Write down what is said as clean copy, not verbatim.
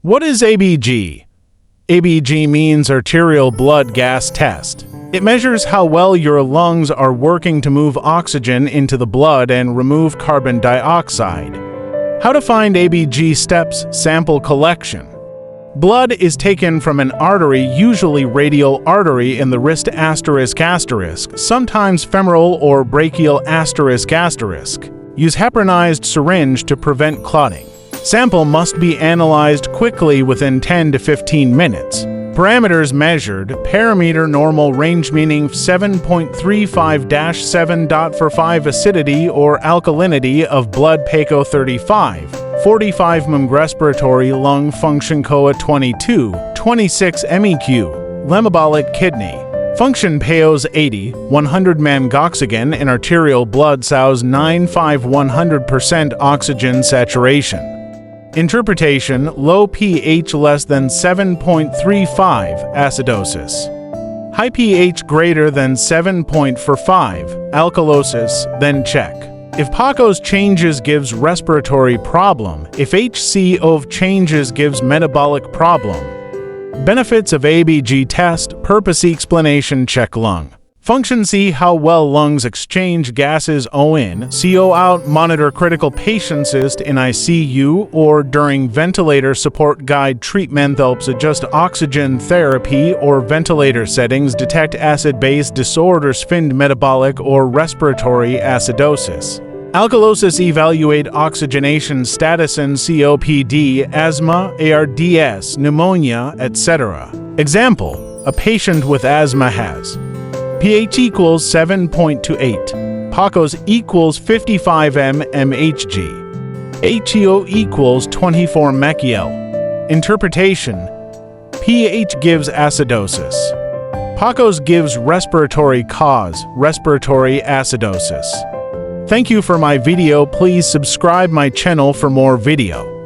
What is ABG? ABG means Arterial Blood Gas Test. It measures how well your lungs are working to move oxygen into the blood and remove carbon dioxide. How to find ABG steps: sample collection. Blood is taken from an artery, usually radial artery in the wrist ***, sometimes femoral or brachial ***. Use heparinized syringe to prevent clotting. Sample must be analyzed quickly within 10 to 15 minutes. Parameters measured: parameter normal range meaning 7.35-7.45 acidity or alkalinity of blood PaCO 35, 45 mm respiratory lung function PaO₂, 26 MEq, metabolic kidney function PaO₃, 100 mg oxygen in arterial blood SaO₃ 95 100% oxygen saturation. Interpretation: low pH less than 7.35, acidosis. High pH greater than 7.45, alkalosis, then check. If PaCO's changes gives respiratory problem, if HCO₃ changes gives metabolic problem. Benefits of ABG test: purpose explanation, check lung function, see how well lungs exchange gases in, CO out, monitor critical patients in ICU or during ventilator support, guide treatment, helps adjust oxygen therapy or ventilator settings, detect acid-base disorders, find metabolic or respiratory acidosis. Alkalosis, evaluate oxygenation status in COPD, asthma, ARDS, pneumonia, etc. Example: a patient with asthma has pH equals 7.28, PaCO's equals 55 mmHg, HCO equals 24 mecl. Interpretation: pH gives acidosis. PaCO's gives respiratory cause, respiratory acidosis. Thank you for my video. Please subscribe my channel for more video.